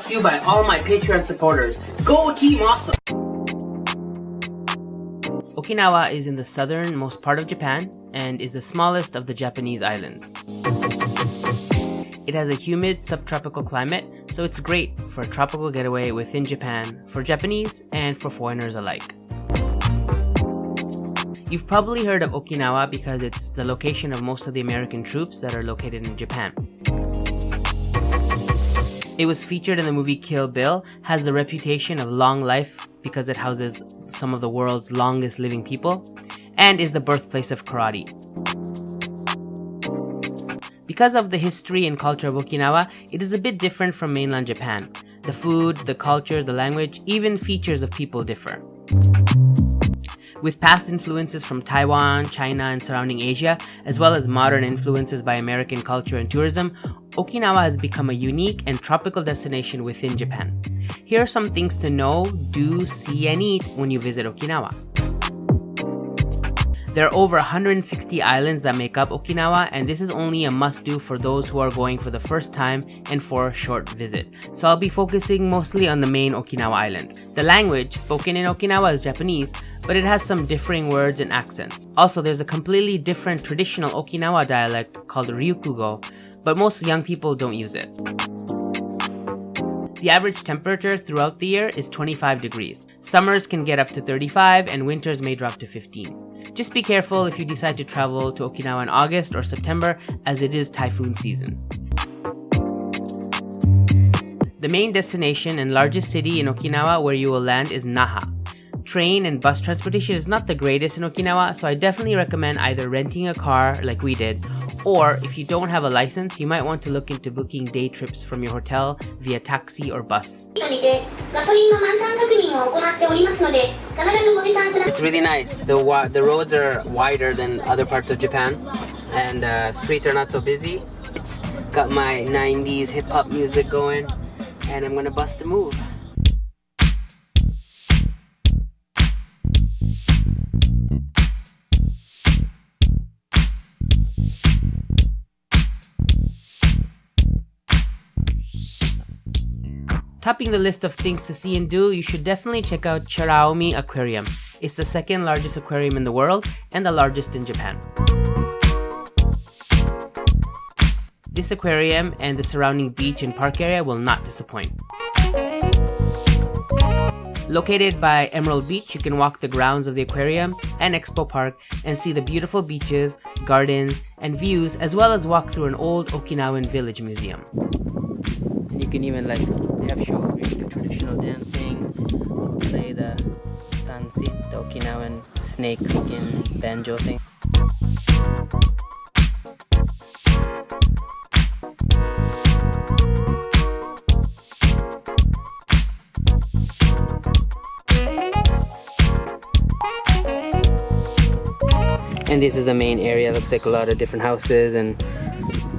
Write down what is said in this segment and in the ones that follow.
brought to you by all my Patreon supporters. Go Team Awesome! Okinawa is in the southernmost part of Japan and is the smallest of the Japanese islands. It has a humid subtropical climate, so it's great for a tropical getaway within Japan for Japanese and for foreigners alike. You've probably heard of Okinawa because it's the location of most of the American troops that are located in Japan. It was featured in the movie Kill Bill, has the reputation of long life because it houses some of the world's longest living people, and is the birthplace of karate. Because of the history and culture of Okinawa, it is a bit different from mainland Japan. The food, the culture, the language, even features of people differ. With past influences from Taiwan, China, and surrounding Asia, as well as modern influences by American culture and tourism, Okinawa has become a unique and tropical destination within Japan. Here are some things to know, do, see, and eat when you visit Okinawa. There are over 160 islands that make up Okinawa, and this is only a must-do for those who are going for the first time and for a short visit. So I'll be focusing mostly on the main Okinawa island. The language spoken in Okinawa is Japanese, but it has some differing words and accents. Also, there's a completely different traditional Okinawa dialect called Ryukugo, but most young people don't use it. The average temperature throughout the year is 25 degrees. Summers can get up to 35 and winters may drop to 15. Just be careful if you decide to travel to Okinawa in August or September, as it is typhoon season. The main destination and largest city in Okinawa where you will land is Naha. Train and bus transportation is not the greatest in Okinawa, so I definitely recommend either renting a car like we did, or if you don't have a license, you might want to look into booking day trips from your hotel via taxi or bus. It's really nice. The roads are wider than other parts of Japan, and streets are not so busy. It's got my 90s hip-hop music going, and I'm gonna bust a move. Topping the list of things to see and do, you should definitely check out Chuurumi Aquarium. It's the second largest aquarium in the world and the largest in Japan. This aquarium and the surrounding beach and park area will not disappoint. Located by Emerald Beach, you can walk the grounds of the aquarium and Expo Park and see the beautiful beaches, gardens, and views, as well as walk through an old Okinawan village museum. And you can even they have shows where you do traditional dancing, play the sansit, the Okinawan snake skin banjo thing. And this is the main area. Looks like a lot of different houses and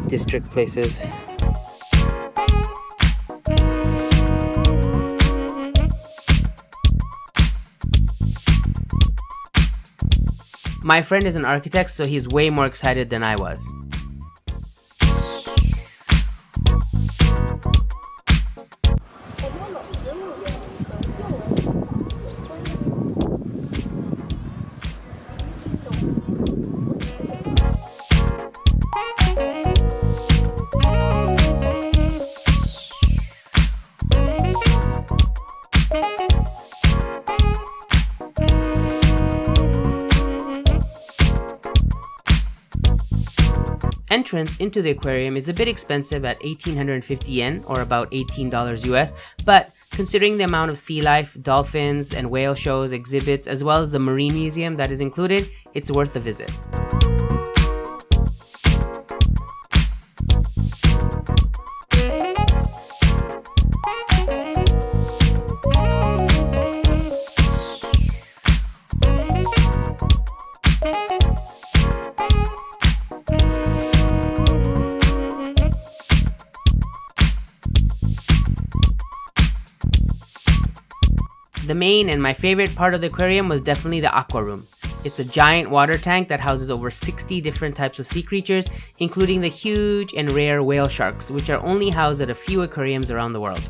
district places. My friend is an architect, so he's way more excited than I was. Entrance into the aquarium is a bit expensive at 1,850 yen, or about $18 US, but considering the amount of sea life, dolphins, and whale shows, exhibits, as well as the marine museum that is included, it's worth a visit. The main and my favorite part of the aquarium was definitely the aqua room. It's a giant water tank that houses over 60 different types of sea creatures, including the huge and rare whale sharks, which are only housed at a few aquariums around the world.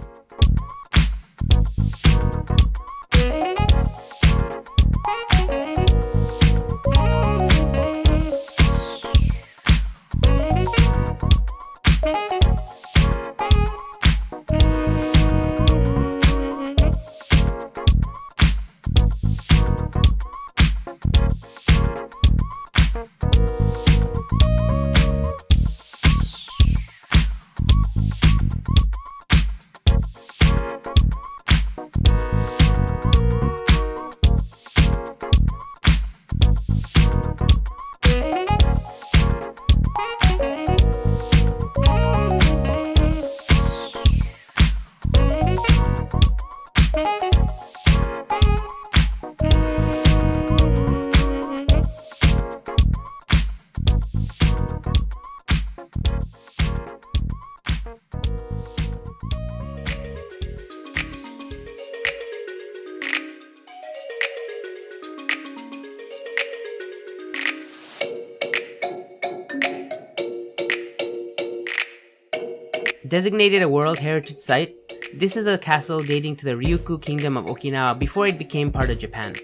Designated a World Heritage Site, this is a castle dating to the Ryukyu Kingdom of Okinawa before it became part of Japan.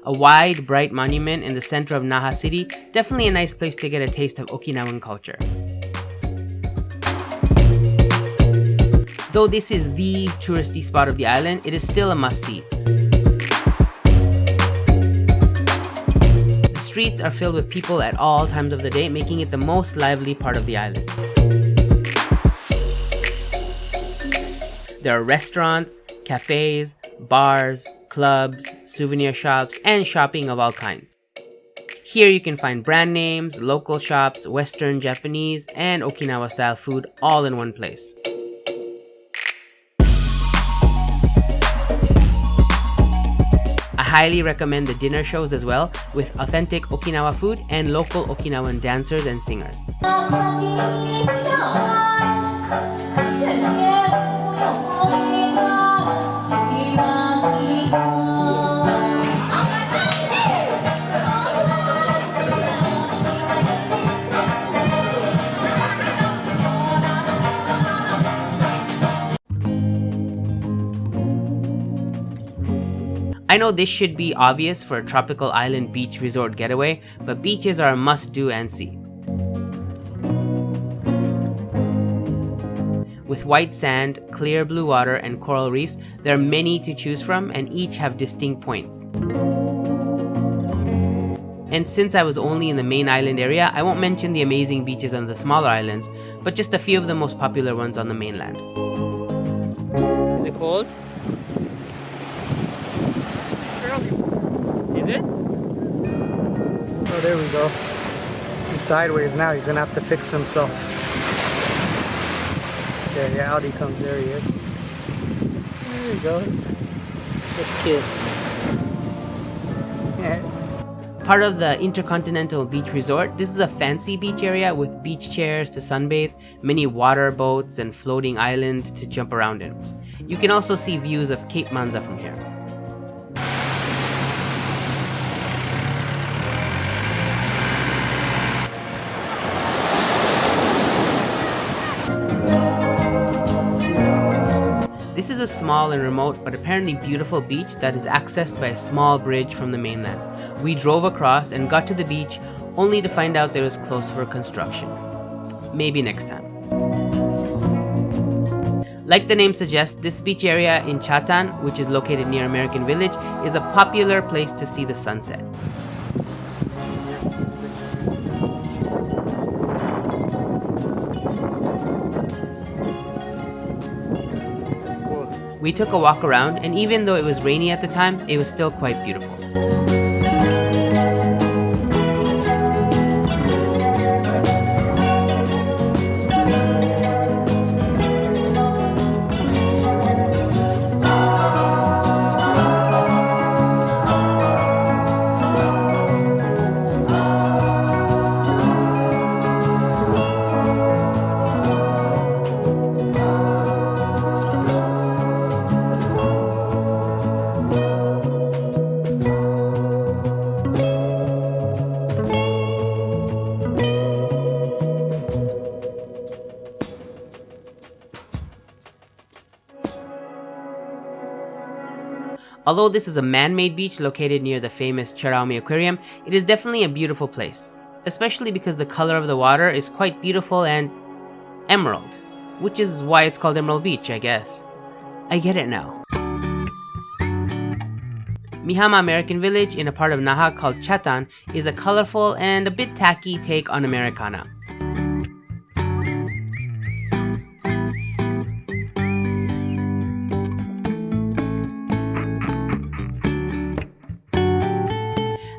A wide, bright monument in the center of Naha City, definitely a nice place to get a taste of Okinawan culture. Though this is the touristy spot of the island, it is still a must-see. The streets are filled with people at all times of the day, making it the most lively part of the island. There are restaurants, cafes, bars, clubs, souvenir shops, and shopping of all kinds. Here you can find brand names, local shops, Western, Japanese, and Okinawa-style food all in one place. I highly recommend the dinner shows as well, with authentic Okinawa food and local Okinawan dancers and singers. I know this should be obvious for a tropical island beach resort getaway, but beaches are a must-do and see. With white sand, clear blue water, and coral reefs, there are many to choose from and each have distinct points. And since I was only in the main island area, I won't mention the amazing beaches on the smaller islands, but just a few of the most popular ones on the mainland. Is it cold? Is it? Oh, there we go. He's sideways now. He's gonna have to fix himself. There, yeah, out he comes. There he is. There he goes. This kid. Yeah. Part of the Intercontinental Beach Resort, this is a fancy beach area with beach chairs to sunbathe, many water boats, and floating islands to jump around in. You can also see views of Cape Manza from here. This is a small and remote but apparently beautiful beach that is accessed by a small bridge from the mainland. We drove across and got to the beach only to find out that it was closed for construction. Maybe next time. Like the name suggests, this beach area in Chatan, which is located near American Village, is a popular place to see the sunset. We took a walk around, and even though it was rainy at the time, it was still quite beautiful. Although this is a man-made beach located near the famous Chuurumi Aquarium, it is definitely a beautiful place, especially because the color of the water is quite beautiful and emerald, which is why it's called Emerald Beach, I guess. I get it now. Mihama American Village, in a part of Naha called Chatan, is a colorful and a bit tacky take on Americana.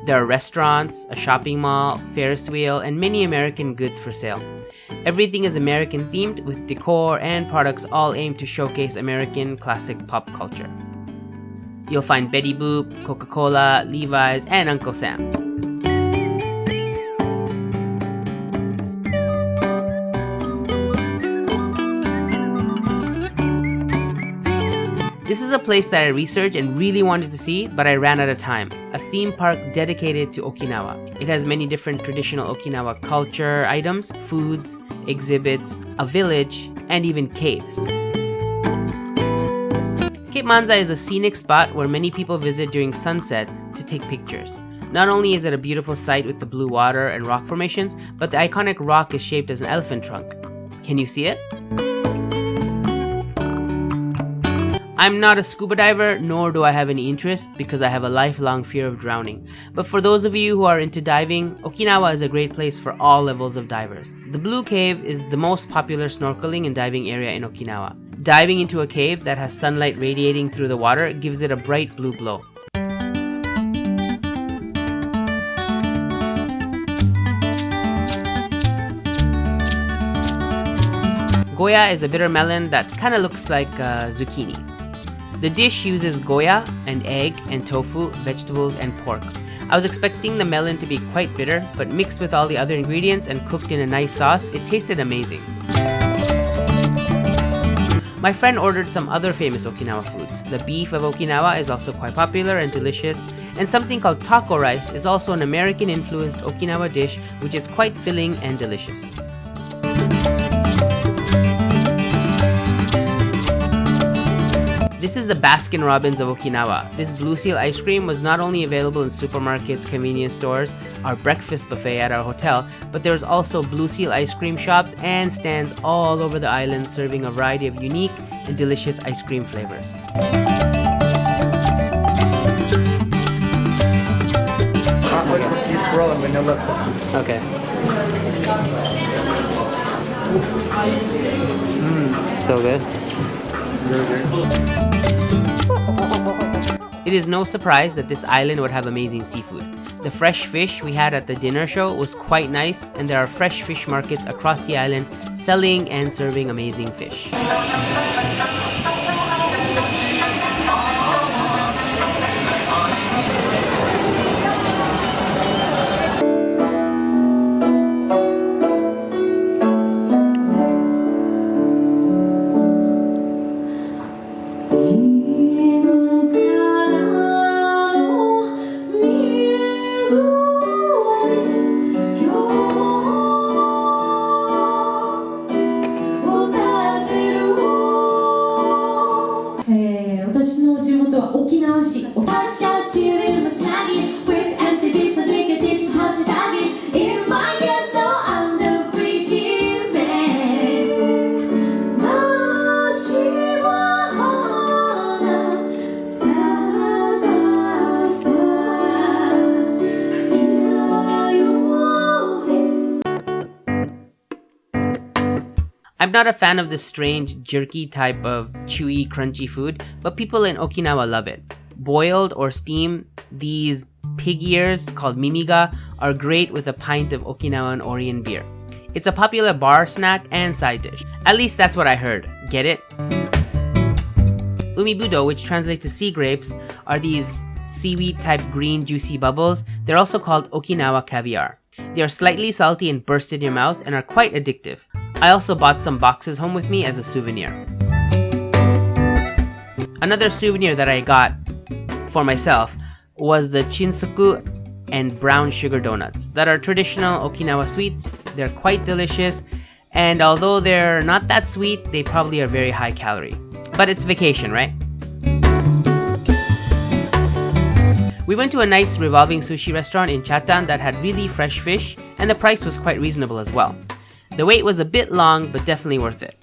There are restaurants, a shopping mall, Ferris wheel, and many American goods for sale. Everything is American themed with decor and products all aimed to showcase American classic pop culture. You'll find Betty Boop, Coca-Cola, Levi's, and Uncle Sam. This is a place that I researched and really wanted to see, but I ran out of time. A theme park dedicated to Okinawa. It has many different traditional Okinawa culture items, foods, exhibits, a village, and even caves. Cape Manza is a scenic spot where many people visit during sunset to take pictures. Not only is it a beautiful sight with the blue water and rock formations, but the iconic rock is shaped as an elephant trunk. Can you see it? I'm not a scuba diver, nor do I have any interest because I have a lifelong fear of drowning. But for those of you who are into diving, Okinawa is a great place for all levels of divers. The Blue Cave is the most popular snorkeling and diving area in Okinawa. Diving into a cave that has sunlight radiating through the water gives it a bright blue glow. Goya is a bitter melon that kind of looks like zucchini. The dish uses goya, an egg, and tofu, vegetables, and pork. I was expecting the melon to be quite bitter, but mixed with all the other ingredients and cooked in a nice sauce, it tasted amazing. My friend ordered some other famous Okinawa foods. The beef of Okinawa is also quite popular and delicious, and something called taco rice is also an American-influenced Okinawa dish which is quite filling and delicious. This is the Baskin-Robbins of Okinawa. This Blue Seal ice cream was not only available in supermarkets, convenience stores, our breakfast buffet at our hotel, but there was also Blue Seal ice cream shops and stands all over the island serving a variety of unique and delicious ice cream flavors. You swirl them vanilla. Okay. So good. It is no surprise that this island would have amazing seafood. The fresh fish we had at the dinner show was quite nice, and there are fresh fish markets across the island selling and serving amazing fish. I'm not a fan of this strange, jerky type of chewy, crunchy food, but people in Okinawa love it. Boiled or steamed, these pig ears, called mimiga, are great with a pint of Okinawan Orient beer. It's a popular bar snack and side dish. At least that's what I heard. Get it? Lumi Budo, which translates to sea grapes, are these seaweed-type green, juicy bubbles. They're also called Okinawa caviar. They are slightly salty and burst in your mouth and are quite addictive. I also bought some boxes home with me as a souvenir. Another souvenir that I got for myself was the chinsuku and brown sugar donuts that are traditional Okinawa sweets. They're quite delicious, and although they're not that sweet, they probably are very high calorie. But it's vacation, right? We went to a nice Revolving Sushi restaurant in Chatan that had really fresh fish, and the price was quite reasonable as well. The wait was a bit long, but definitely worth it.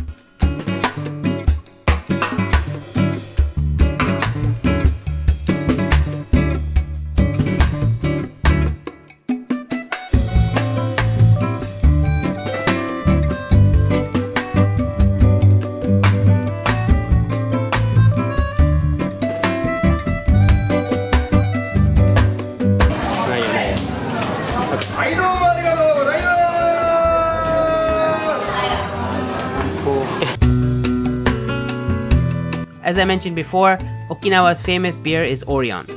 As I mentioned before, Okinawa's famous beer is Orion.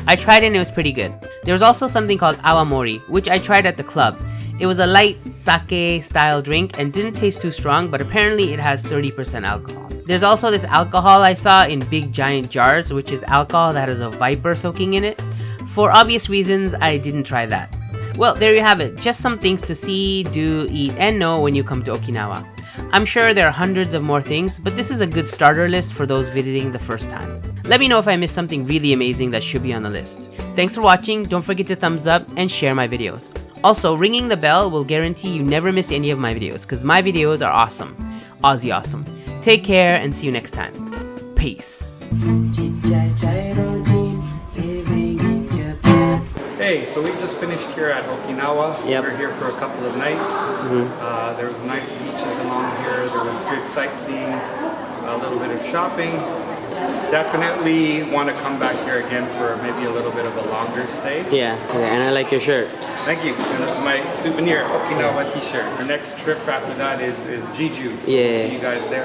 I tried it and it was pretty good. There was also something called awamori, which I tried at the club. It was a light sake style drink and didn't taste too strong, but apparently it has 30% alcohol. There's also this alcohol I saw in big giant jars, which is alcohol that has a viper soaking in it. For obvious reasons, I didn't try that. Well, there you have it. Just some things to see, do, eat, and know when you come to Okinawa. I'm sure there are hundreds of more things, but this is a good starter list for those visiting the first time. Let me know if I missed something really amazing that should be on the list. Thanks for watching, don't forget to thumbs up and share my videos. Also, ringing the bell will guarantee you never miss any of my videos, because my videos are awesome. OzzyAwesome. Take care and see you next time. Peace. Hey, so we just finished here at Okinawa. Yep. We're here for a couple of nights. There was nice beaches along here. There was good sightseeing, a little bit of shopping. Definitely want to come back here again for maybe a little bit of a longer stay. Yeah, and I like your shirt. Thank you. And this is my souvenir Okinawa t-shirt. Our next trip after that is Jeju. So we'll see you guys there.